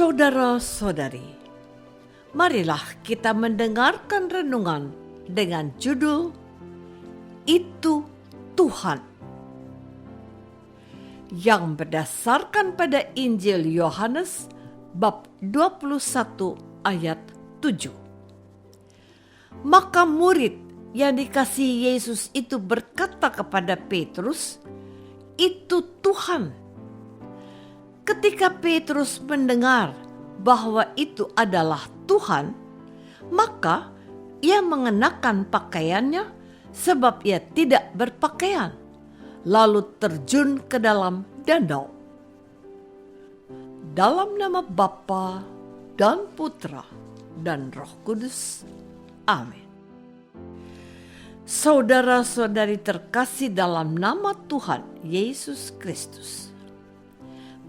Saudara-saudari, marilah kita mendengarkan renungan dengan judul Itu Tuhan, yang berdasarkan pada Injil Yohanes bab 21 ayat 7. Maka murid yang dikasihi Yesus itu berkata kepada Petrus, "Itu Tuhan." Ketika Petrus mendengar bahwa itu adalah Tuhan, maka ia mengenakan pakaiannya sebab ia tidak berpakaian, lalu terjun ke dalam danau. Dalam nama Bapa dan Putra dan Roh Kudus. Amin. Saudara-saudari terkasih dalam nama Tuhan Yesus Kristus.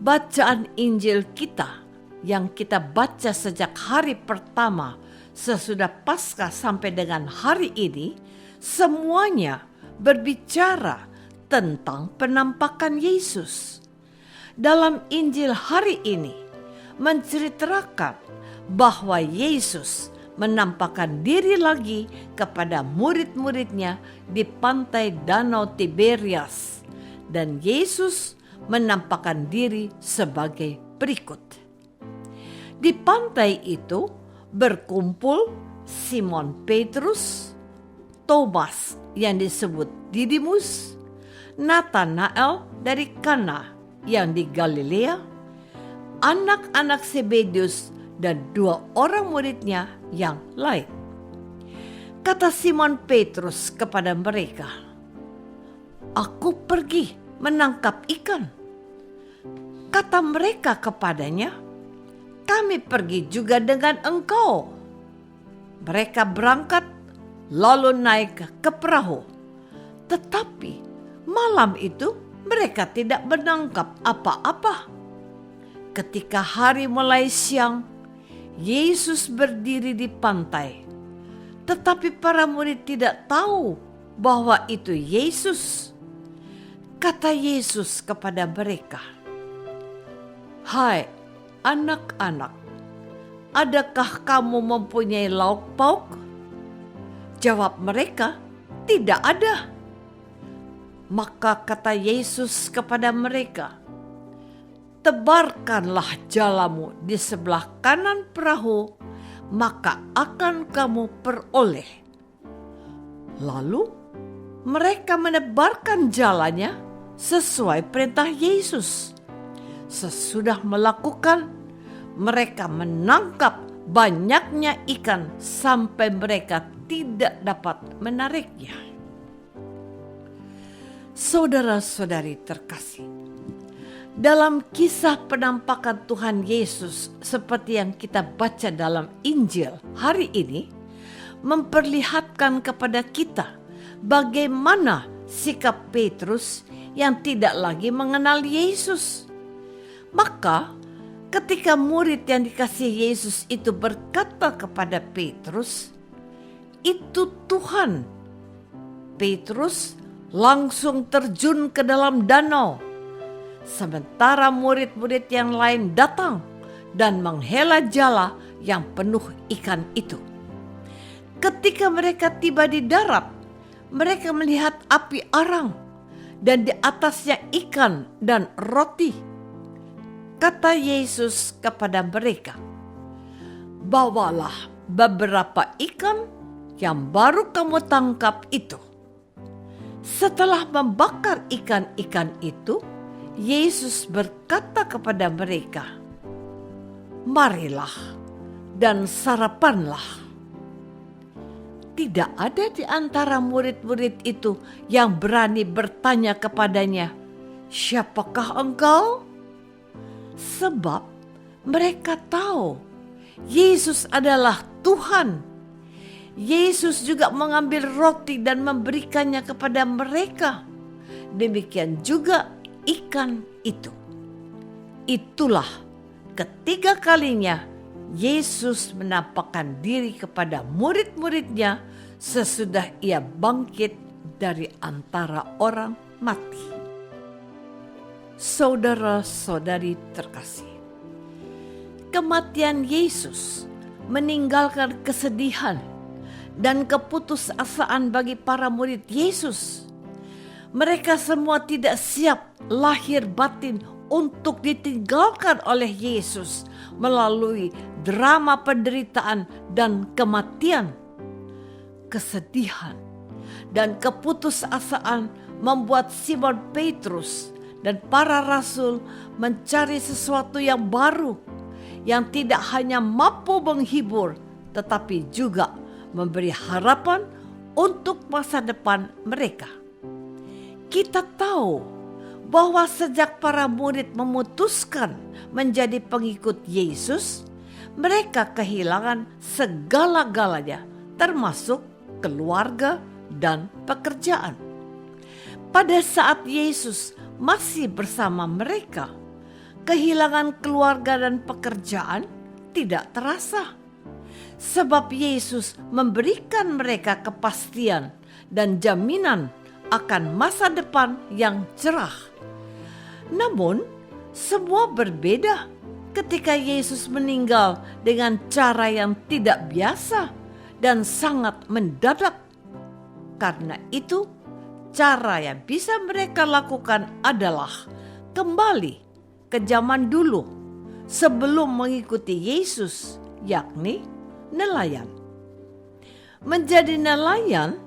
Bacaan Injil kita yang kita baca sejak hari pertama sesudah Paskah sampai dengan hari ini, semuanya berbicara tentang penampakan Yesus. Dalam Injil hari ini menceritakan bahwa Yesus menampakkan diri lagi kepada murid-muridnya di pantai Danau Tiberias, dan Yesus menampakkan diri sebagai berikut. Di pantai itu berkumpul Simon Petrus, Thomas yang disebut Didimus, Nathanael dari Kana yang di Galilea, anak-anak Zebedius dan 2 orang muridnya yang lain. Kata Simon Petrus kepada mereka, "Aku pergi menangkap ikan." Kata mereka kepadanya, "Kami pergi juga dengan engkau." Mereka berangkat lalu naik ke perahu. Tetapi malam itu mereka tidak menangkap apa-apa. Ketika hari mulai siang, Yesus berdiri di pantai. Tetapi para murid tidak tahu bahwa itu Yesus. Kata Yesus kepada mereka, "Hai anak-anak, adakah kamu mempunyai lauk pauk?" Jawab mereka, "Tidak ada." Maka kata Yesus kepada mereka, "Tebarkanlah jalamu di sebelah kanan perahu, maka akan kamu peroleh." Lalu mereka menebarkan jalannya sesuai perintah Yesus. Sesudah melakukan, mereka menangkap banyaknya ikan sampai mereka tidak dapat menariknya. Saudara-saudari terkasih, dalam kisah penampakan Tuhan Yesus seperti yang kita baca dalam Injil hari ini, memperlihatkan kepada kita bagaimana sikap Petrus yang tidak lagi mengenal Yesus. Maka ketika murid yang dikasihi Yesus itu berkata kepada Petrus, "Itu Tuhan," Petrus langsung terjun ke dalam danau. Sementara murid-murid yang lain datang dan menghela jala yang penuh ikan itu. Ketika mereka tiba di darat, mereka melihat api arang dan di atasnya ikan dan roti. Kata Yesus kepada mereka, "Bawalah beberapa ikan yang baru kamu tangkap itu." Setelah membakar ikan-ikan itu, Yesus berkata kepada mereka, "Marilah dan sarapanlah." Tidak ada di antara murid-murid itu yang berani bertanya kepadanya, "Siapakah engkau?" Sebab mereka tahu Yesus adalah Tuhan. Yesus juga mengambil roti dan memberikannya kepada mereka. Demikian juga ikan itu. Itulah ketiga kalinya Yesus menampakkan diri kepada murid-muridnya sesudah ia bangkit dari antara orang mati. Saudara-saudari terkasih, Kematian Yesus meninggalkan kesedihan dan keputusasaan bagi para murid Yesus. Mereka semua tidak siap lahir batin untuk ditinggalkan oleh Yesus melalui drama penderitaan dan kematian. Kesedihan dan keputusasaan membuat Simon Petrus dan para rasul mencari sesuatu yang baru, yang tidak hanya mampu menghibur, tetapi juga memberi harapan untuk masa depan mereka. Kita tahu bahwa sejak para murid memutuskan menjadi pengikut Yesus, mereka kehilangan segala-galanya, termasuk keluarga dan pekerjaan. Pada saat Yesus masih bersama mereka, kehilangan keluarga dan pekerjaan tidak terasa. Sebab Yesus memberikan mereka kepastian dan jaminan akan masa depan yang cerah. Namun, semua berbeda ketika Yesus meninggal dengan cara yang tidak biasa dan sangat mendadak. Karena itu, cara yang bisa mereka lakukan adalah kembali ke zaman dulu sebelum mengikuti Yesus, yakni nelayan. Menjadi nelayan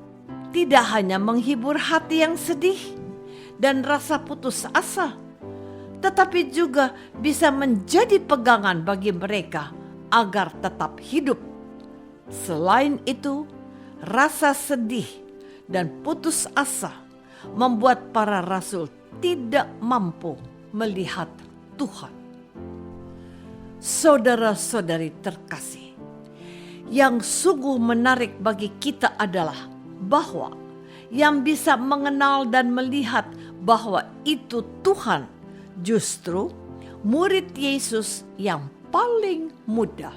tidak hanya menghibur hati yang sedih dan rasa putus asa, tetapi juga bisa menjadi pegangan bagi mereka agar tetap hidup. Selain itu, rasa sedih dan putus asa membuat para rasul tidak mampu melihat Tuhan. Saudara-saudari terkasih, yang sungguh menarik bagi kita adalah bahwa yang bisa mengenal dan melihat bahwa itu Tuhan justru murid Yesus yang paling muda.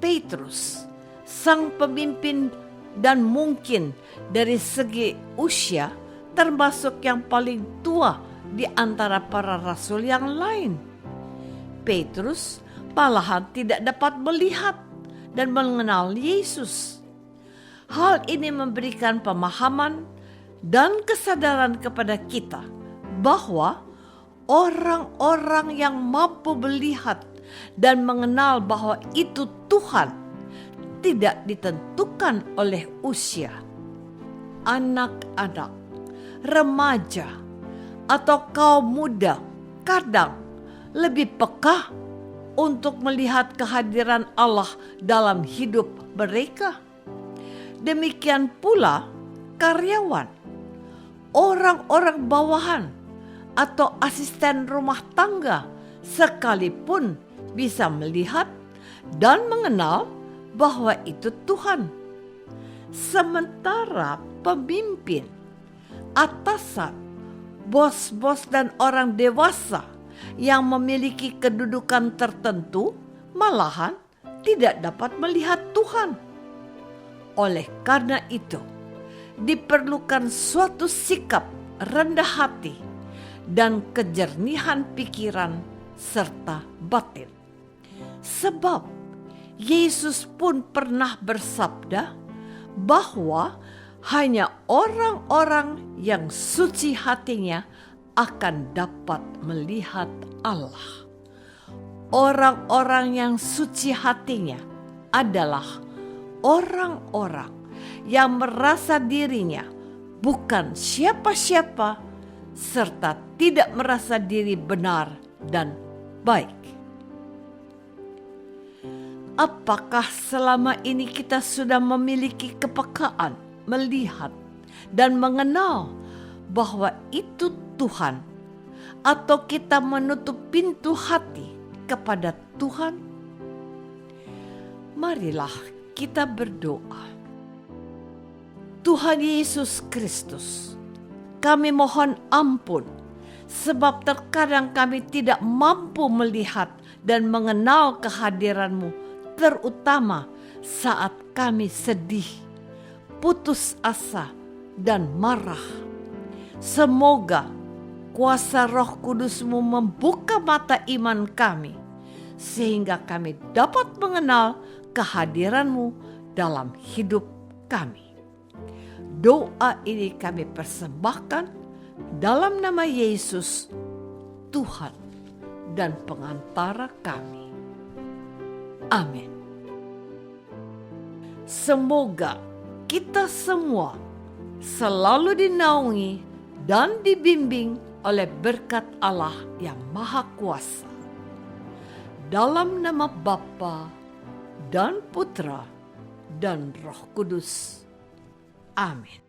Petrus, sang pemimpin dan mungkin dari segi usia termasuk yang paling tua di antara para rasul yang lain. Petrus malahan tidak dapat melihat dan mengenal Yesus. Hal ini memberikan pemahaman dan kesadaran kepada kita bahwa orang-orang yang mampu melihat dan mengenal bahwa itu Tuhan tidak ditentukan oleh usia. Anak-anak, remaja, atau kaum muda kadang lebih peka untuk melihat kehadiran Allah dalam hidup mereka. Demikian pula karyawan, orang-orang bawahan, atau asisten rumah tangga sekalipun bisa melihat dan mengenal bahwa itu Tuhan. Sementara pemimpin, atasan, bos-bos dan orang dewasa yang memiliki kedudukan tertentu malahan tidak dapat melihat Tuhan. Oleh karena itu, diperlukan suatu sikap rendah hati dan kejernihan pikiran serta batin. Sebab Yesus pun pernah bersabda bahwa hanya orang-orang yang suci hatinya akan dapat melihat Allah. Orang-orang yang suci hatinya adalah orang-orang yang merasa dirinya bukan siapa-siapa serta tidak merasa diri benar dan baik. Apakah selama ini kita sudah memiliki kepekaan melihat dan mengenal bahwa itu Tuhan, atau kita menutup pintu hati kepada Tuhan? Marilah kita berdoa. Tuhan Yesus Kristus, kami mohon ampun sebab terkadang kami tidak mampu melihat dan mengenal kehadiran-Mu, terutama saat kami sedih, putus asa, dan marah. Semoga kuasa Roh Kudus-Mu membuka mata iman kami, sehingga kami dapat mengenal kehadiran-Mu dalam hidup kami. Doa ini kami persembahkan dalam nama Yesus, Tuhan dan pengantara kami. Amin. Semoga kita semua selalu dinaungi dan dibimbing oleh berkat Allah yang Maha Kuasa. Dalam nama Bapa dan Putra dan Roh Kudus. Amin.